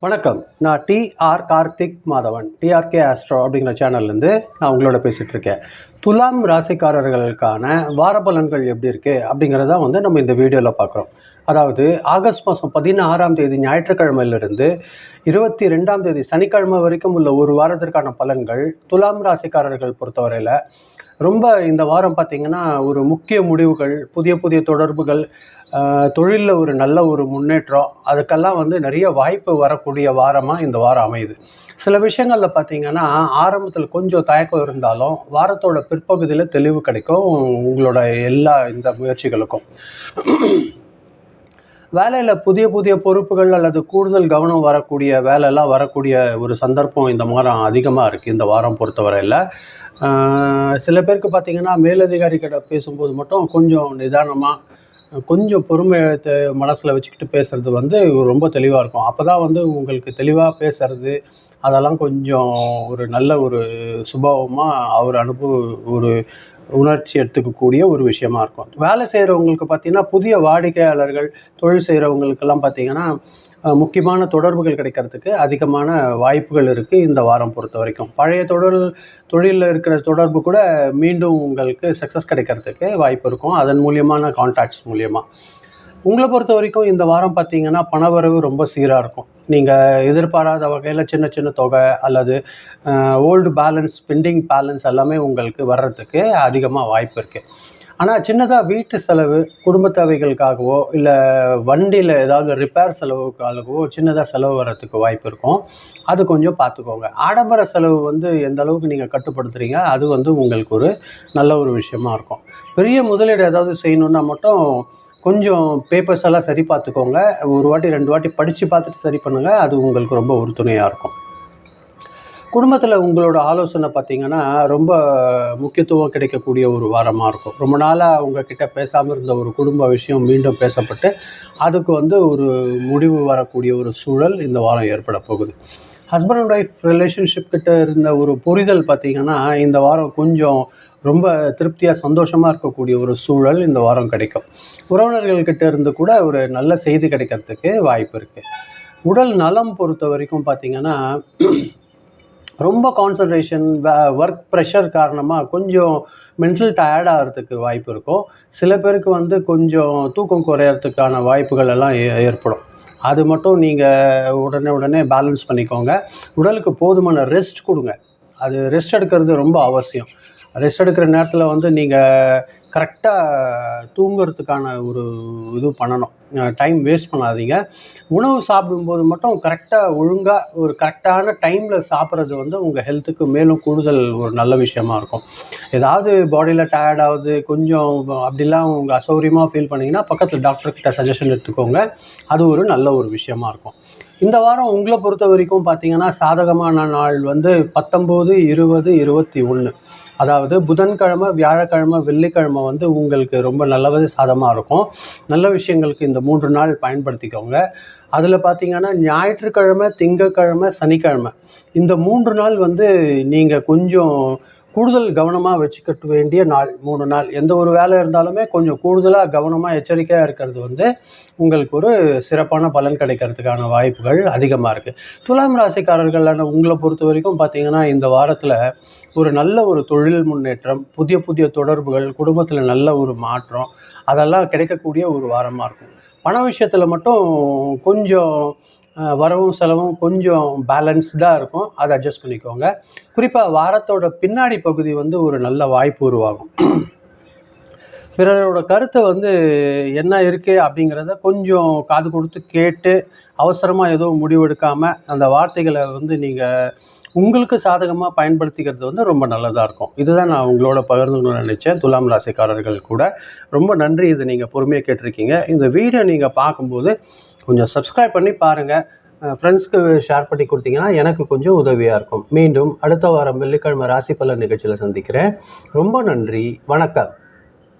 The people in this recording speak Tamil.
வணக்கம். நான் TR Karthik Madhavan, TRK Astro அப்படிங்கிற சேனல்லேருந்து நான் உங்களோட பேசிகிட்டு இருக்கேன். துலாம் ராசிக்காரர்களுக்கான வார பலன்கள் எப்படி இருக்குது அப்படிங்கிறத நம்ம இந்த வீடியோவில் பார்க்குறோம். அதாவது ஆகஸ்ட் மாதம் 16ஆம் தேதி ஞாயிற்றுக்கிழமையிலிருந்து 22ஆம் தேதி சனிக்கிழமை வரைக்கும் உள்ள ஒரு வாரத்திற்கான பலன்கள் துலாம் ராசிக்காரர்கள் பொறுத்தவரையில் ரொம்ப இந்த வாரம் பார்த்திங்கன்னா ஒரு முக்கிய முடிவுகள், புதிய புதிய தொடர்புகள், தொழிலில் ஒரு நல்ல ஒரு முன்னேற்றம், அதுக்கெல்லாம் நிறைய வாய்ப்பு வரக்கூடிய வாரமாக இந்த வாரம் அமையுது. சில விஷயங்களில் பார்த்திங்கன்னா ஆரம்பத்தில் கொஞ்சம் தயக்கம் இருந்தாலும் வாரத்தோட பிற்பகுதியில் தெளிவு கிடைக்கும் உங்களோட எல்லா இந்த முயற்சிகளுக்கும். வேலையில் புதிய புதிய பொறுப்புகள் அல்லது கூடுதல் கவனம் வரக்கூடிய வேலையெல்லாம் வரக்கூடிய ஒரு சந்தர்ப்பம் இந்த வாரம் அதிகமாக இருக்குது. இந்த வாரம் பொறுத்தவரையில் சில பேருக்கு பார்த்திங்கன்னா மேலதிகாரிகிட்ட பேசும்போது மட்டும் கொஞ்சம் நிதானமாக கொஞ்சம் பொறுமையை மனசில் வச்சுக்கிட்டு பேசுகிறது ரொம்ப தெளிவாக இருக்கும். அப்போ தான் உங்களுக்கு தெளிவாக பேசுகிறது அதெல்லாம் கொஞ்சம் ஒரு நல்ல ஒரு சுபாவமாக அவர் ஒரு உணர்ச்சி எடுத்துக்கக்கூடிய ஒரு விஷயமா இருக்கும். வேலை செய்கிறவங்களுக்கு பார்த்திங்கன்னா புதிய வாடிக்கையாளர்கள், தொழில் செய்கிறவங்களுக்கெல்லாம் பார்த்திங்கன்னா முக்கியமான தொடர்புகள் கிடைக்கிறதுக்கு அதிகமான வாய்ப்புகள் இருக்குது இந்த வாரம் பொறுத்த வரைக்கும். பழைய தொழிலில் இருக்கிற தொடர்பு கூட மீண்டும் உங்களுக்கு சக்ஸஸ் கிடைக்கிறதுக்கு வாய்ப்பு இருக்கும், அதன் மூலியமான கான்டாக்ட்ஸ் மூலியமாக. உங்களை பொறுத்த வரைக்கும் இந்த வாரம் பார்த்திங்கன்னா பணவரவு ரொம்ப சீராக இருக்கும். நீங்கள் எதிர்பாராத வகையில் சின்ன சின்ன தொகை அல்லது ஓல்டு பேலன்ஸ், பெண்டிங் பேலன்ஸ் எல்லாமே உங்களுக்கு வர்றதுக்கு அதிகமாக வாய்ப்பு இருக்குது. ஆனால் சின்னதாக வீட்டு செலவு, குடும்ப தேவைகளுக்காகவோ இல்லை வண்டியில் ஏதாவது ரிப்பேர் செலவுக்காகவோ சின்னதாக செலவு வர்றதுக்கு வாய்ப்பு இருக்கும். அது கொஞ்சம் பார்த்துக்கோங்க. ஆடம்பர செலவு எந்த அளவுக்கு நீங்கள் கட்டுப்படுத்துகிறீங்க அது உங்களுக்கு ஒரு நல்ல ஒரு விஷயமா இருக்கும். பெரிய முதலீடு ஏதாவது செய்யணுன்னா மட்டும் கொஞ்சம் பேப்பர்ஸ் எல்லாம் சரி பார்த்துக்கோங்க. ஒரு வாட்டி 2 வாட்டி படித்து பார்த்துட்டு சரி பண்ணுங்கள், அது உங்களுக்கு ரொம்ப உறுதுணையாக இருக்கும். குடும்பத்தில் உங்களோட ஆலோசனை பார்த்திங்கன்னா ரொம்ப முக்கியத்துவம் கிடைக்கக்கூடிய ஒரு வாரமாக இருக்கும். ரொம்ப நாளாக உங்ககிட்ட பேசாமல் இருந்த ஒரு குடும்ப விஷயம் மீண்டும் பேசப்பட்டு அதுக்கு ஒரு முடிவு வரக்கூடிய ஒரு சூழல் இந்த வாரம் ஏற்பட போகுது. ஹஸ்பண்ட் அண்ட் ஒய்ஃப் ரிலேஷன்ஷிப் கிட்ட இருந்த ஒரு புரிதல் பார்த்திங்கன்னா இந்த வாரம் கொஞ்சம் ரொம்ப திருப்தியாக சந்தோஷமாக இருக்கக்கூடிய ஒரு சூழல் இந்த வாரம் கிடைக்கும். உறவினர்கள்கிட்ட இருந்து கூட ஒரு நல்ல செய்தி கிடைக்கிறதுக்கு வாய்ப்பு இருக்குது. உடல் நலம் பொறுத்த வரைக்கும் பார்த்திங்கன்னா ரொம்ப கான்சன்ட்ரேஷன், ஒர்க் ப்ரெஷர் காரணமாக கொஞ்சம் மென்டல் டயர்ட் ஆகிறதுக்கு வாய்ப்பு இருக்கும். சில பேருக்கு கொஞ்சம் தூக்கம் குறையறதுக்கான வாய்ப்புகள் எல்லாம் ஏற்படும். அது மட்டும் நீங்கள் உடனே பேலன்ஸ் பண்ணிக்கோங்க. உடலுக்கு போதுமான ரெஸ்ட் கொடுங்க. அது ரெஸ்ட் எடுக்கிறது ரொம்ப அவசியம். ரெஸ்ட் எடுக்கிற நேரத்தில் நீங்கள் கரெக்டாக தூங்குறதுக்கான ஒரு இது பண்ணணும். டைம் வேஸ்ட் பண்ணாதீங்க. உணவு சாப்பிடும்போது மட்டும் கரெக்டாக ஒழுங்காக ஒரு கரெக்டான டைமில் சாப்பிட்றது உங்கள் ஹெல்த்துக்கு மேலும் கூடுதல் ஒரு நல்ல விஷயமா இருக்கும். ஏதாவது பாடியில் டயர்டாகுது கொஞ்சம் அப்படிலாம் உங்கள் அசௌகரியமாக ஃபீல் பண்ணிங்கன்னா பக்கத்தில் டாக்டர்கிட்ட சஜஷன் எடுத்துக்கோங்க. அது ஒரு நல்ல ஒரு விஷயமா இருக்கும். இந்த வாரம் உங்களை பொறுத்த வரைக்கும் பார்த்திங்கன்னா சாதகமான நாள் 19, 20, 21. அதாவது புதன்கிழமை, வியாழக்கிழமை, வெள்ளிக்கிழமை உங்களுக்கு ரொம்ப நல்லது சாதகமாக இருக்கும். நல்ல விஷயங்களுக்கு இந்த 3 நாள் பயன்படுத்திக்கோங்க. அதில் பார்த்திங்கன்னா ஞாயிற்றுக்கிழமை, திங்கட்கிழமை, சனிக்கிழமை இந்த 3 நாள் நீங்கள் கொஞ்சம் கூடுதல் கவனமாக வச்சுக்கிட்டு வேண்டிய நாள். 3 நாள் எந்த ஒரு வேலை இருந்தாலுமே கொஞ்சம் கூடுதலாக கவனமாக எச்சரிக்கையாக இருக்கிறது உங்களுக்கு ஒரு சிறப்பான பலன் கிடைக்கிறதுக்கான வாய்ப்புகள் அதிகமாக இருக்குது. துலாம் ராசிக்காரர்களான உங்களை பொறுத்த வரைக்கும் பார்த்திங்கன்னா இந்த வாரத்தில் ஒரு நல்ல ஒரு தொழில் முன்னேற்றம், புதிய புதிய தொடர்புகள், குடும்பத்தில் நல்ல ஒரு மாற்றம் அதெல்லாம் கிடைக்கக்கூடிய ஒரு வாரமாக இருக்கும். பண விஷயத்தில் மட்டும் கொஞ்சம் வரவும் செலவும் கொஞ்சம் பேலன்ஸ்டாக இருக்கும், அதை அட்ஜஸ்ட் பண்ணிக்கோங்க. குறிப்பாக வாரத்தோட பின்னாடி பகுதி ஒரு நல்ல வாய்ப்பு உருவாகும். பிறரோட கருத்தை என்ன இருக்குது அப்படிங்கிறத கொஞ்சம் காது கொடுத்து கேட்டு அவசரமாக எதுவும் முடிவெடுக்காமல் அந்த வார்த்தைகளை நீங்கள் உங்களுக்கு சாதகமாக பயன்படுத்திக்கிறது ரொம்ப நல்லதாக இருக்கும். இதுதான் நான் உங்களோட பகிர்ந்துக்கணும்னு நினச்சேன். துலாம் ராசிக்காரர்கள் கூட ரொம்ப நன்றி. இதை நீங்கள் பொறுமையாக கேட்டிருக்கீங்க. இந்த வீடியோ நீங்கள் பார்க்கும்போது கொஞ்சம் சப்ஸ்கிரைப் பண்ணி பாருங்கள். ஃப்ரெண்ட்ஸ்க்கு ஷேர் பண்ணி கொடுத்தீங்கன்னா எனக்கு கொஞ்சம் உதவியாக இருக்கும். மீண்டும் அடுத்த வாரம் வெள்ளிக்கிழமை ராசி பலன் நிகழ்ச்சியில் சந்திக்கிறேன். ரொம்ப நன்றி. வணக்கம்.